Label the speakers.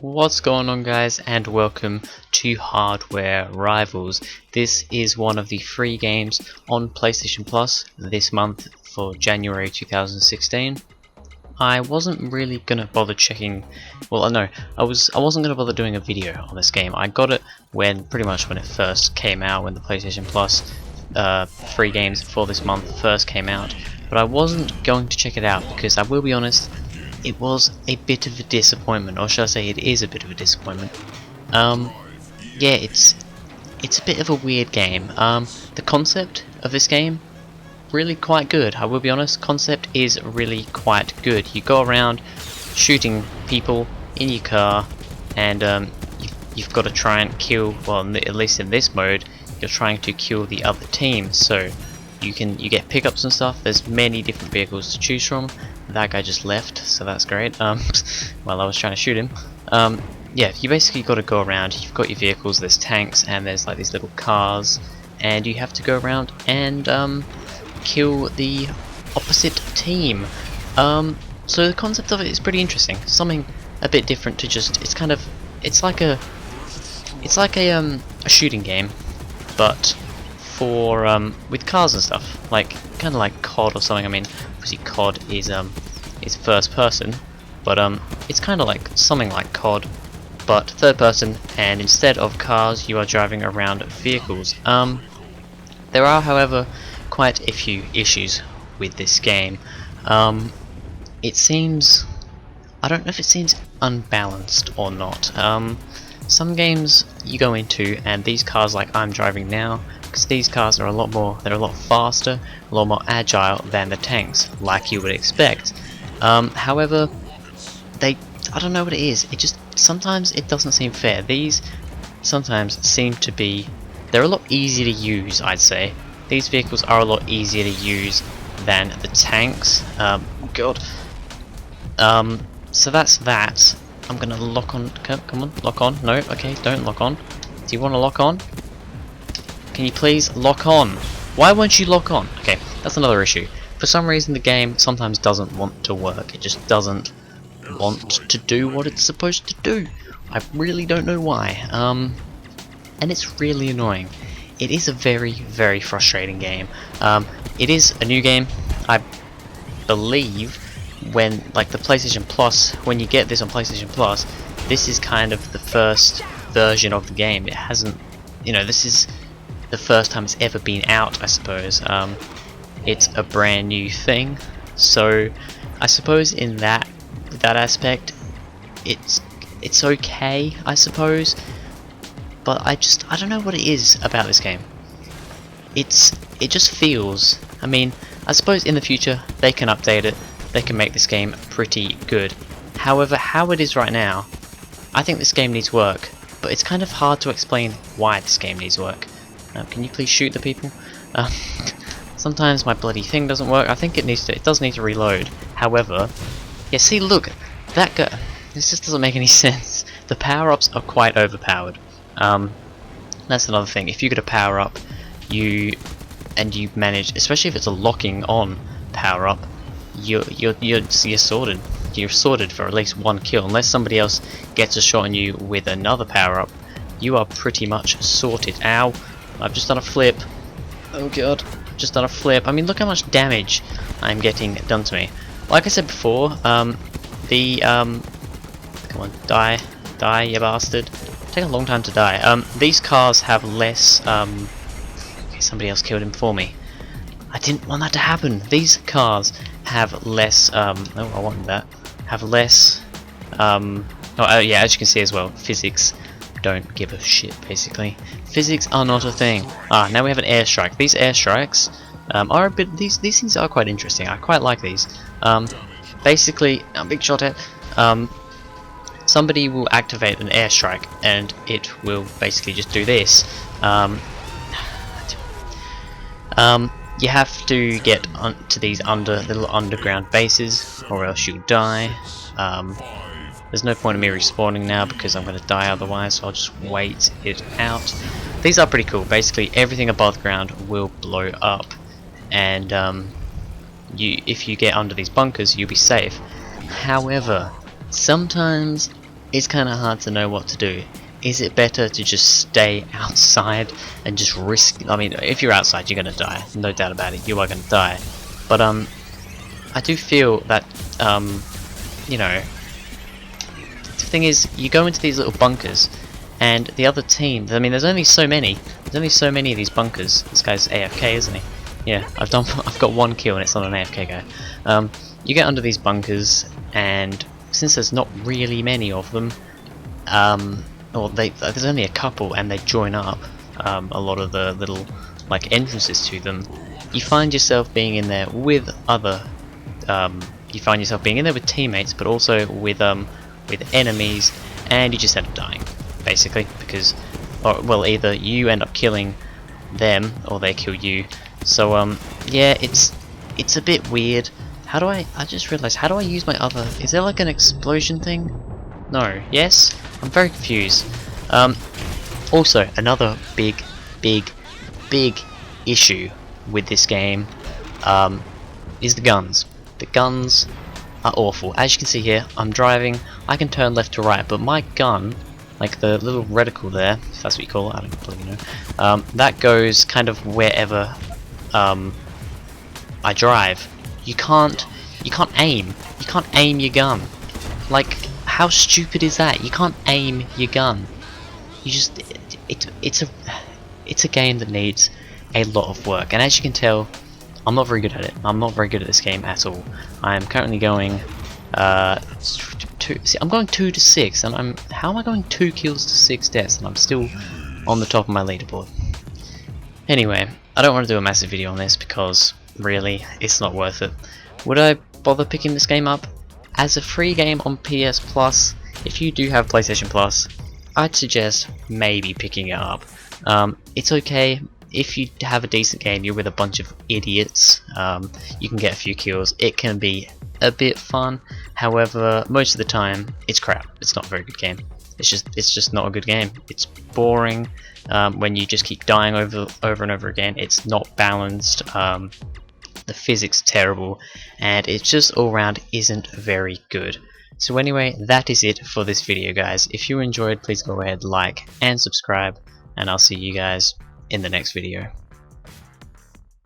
Speaker 1: What's going on, guys, and welcome to Hardware Rivals. This is one of the free games on PlayStation Plus this month for January 2016. I wasn't really gonna bother checking. Well, no, I wasn't gonna bother doing a video on this game. I got it pretty much when it first came out, when the PlayStation Plus free games for this month first came out. But I wasn't going to check it out because I will be honest, it was a bit of a disappointment, or should I say it is a bit of a disappointment. Yeah, it's a bit of a weird game. The concept of this game, really quite good, I will be honest. Concept is really quite good. You go around shooting people in your car, and you've got to try and kill, well, at least in this mode, you're trying to kill the other team. So you get pickups and stuff. There's many different vehicles to choose from. That guy just left, so that's great. While I was trying to shoot him. Yeah, you basically got to go around. You've got your vehicles, there's tanks, and there's like these little cars, and you have to go around and kill the opposite team. So the concept of it is pretty interesting. Something a bit different to just. It's like a shooting game, but for with cars and stuff, like kind of like COD or something. I mean, obviously COD is first person, but it's kind of like something like COD, but third person, and instead of cars, you are driving around vehicles. There are, however, quite a few issues with this game. It seems, I don't know if it seems unbalanced or not. Some games you go into, and these cars like I'm driving now, because these cars are they're a lot faster, a lot more agile than the tanks, like you would expect. However, I don't know what it is. It just, sometimes it doesn't seem fair. These sometimes seem to be, they're a lot easier to use, I'd say. These vehicles are a lot easier to use than the tanks. God. So that's that. I'm gonna lock on. Come on, lock on. No, okay, don't lock on. Do you want to lock on? Can you please lock on? Why won't you lock on? Okay, that's another issue. For some reason the game sometimes doesn't want to work. It just doesn't want to do what it's supposed to do. I really don't know why. And it's really annoying. It is a very, very frustrating game. It is a new game. I believe when, like, the PlayStation Plus, when you get this on PlayStation Plus, this is kind of the first version of the game. It hasn't, you know, this is the first time it's ever been out, I suppose. It's a brand new thing, so I suppose in that aspect, it's okay, I suppose. But I don't know what it is about this game. It just feels. I mean, I suppose in the future they can update it. They can make this game pretty good. However, how it is right now, I think this game needs work. But it's kind of hard to explain why this game needs work. Can you please shoot the people? Sometimes my bloody thing doesn't work. I think it does need to reload. However, yeah, see, look, that guy. This just doesn't make any sense. The power-ups are quite overpowered. That's another thing. If you get a power-up, you manage, especially if it's a locking on power-up, you're sorted. You're sorted for at least one kill. Unless somebody else gets a shot on you with another power-up, you are pretty much sorted. Ow! I've just done a flip. Oh god! Just done a flip. I mean, look how much damage I'm getting done to me. Like I said before, come on, die, you bastard. Take a long time to die. These cars have less. Okay, somebody else killed him for me. I didn't want that to happen. These cars have less. Oh, I wanted that. Have less. Yeah, as you can see as well, physics don't give a shit. Basically, physics are not a thing. Now we have an airstrike. These airstrikes are a bit. These things are quite interesting. I quite like these. Basically, a big shot at. Somebody will activate an airstrike, and it will basically just do this. You have to get to these little underground bases, or else you'll die. There's no point in me respawning now because I'm going to die otherwise, so I'll just wait it out. These are pretty cool. Basically, everything above ground will blow up, and if you get under these bunkers, you'll be safe. However, sometimes it's kind of hard to know what to do. Is it better to just stay outside and just risk? I mean, if you're outside, you're gonna die, no doubt about it. You are gonna die. But I do feel that you know, the thing is, you go into these little bunkers, and the other team. I mean, there's only so many. There's only so many of these bunkers. This guy's AFK, isn't he? Yeah, I've got 1 kill, and it's not an AFK guy. You get under these bunkers, and since there's not really many of them, or there's only a couple, and they join up a lot of the little like entrances to them. You find yourself being in there with other. You find yourself being in there with teammates, but also with enemies, and you just end up dying, basically, because, or well, either you end up killing them or they kill you. So yeah, it's a bit weird. How do I just realized, how do I use my other? Is there like an explosion thing? No. Yes? I'm very confused. Also, another big issue with this game is the guns. The guns are awful. As you can see here, I'm driving, I can turn left to right, but my gun, like the little reticle there, if that's what you call it, I don't really know, that goes kind of wherever I drive. You can't aim. You can't aim your gun. Like, how stupid is that? You can't aim your gun. You just it's a game that needs a lot of work, and as you can tell, I'm not very good at it. I'm not very good at this game at all. I am currently going I'm going 2 to 6, and how am I going 2 kills to 6 deaths, and I'm still on the top of my leaderboard. Anyway, I don't want to do a massive video on this because really, it's not worth it. Would I bother picking this game up as a free game on PS Plus? If you do have PlayStation Plus, I'd suggest maybe picking it up. It's okay. If you have a decent game, you're with a bunch of idiots, you can get a few kills. It can be a bit fun. However, most of the time, it's crap. It's not a very good game. It's just not a good game. It's boring. When you just keep dying over and over again. It's not balanced. The physics are terrible, and it just all around isn't very good. So anyway, that is it for this video, guys. If you enjoyed, please go ahead, like and subscribe, and I'll see you guys in the next video.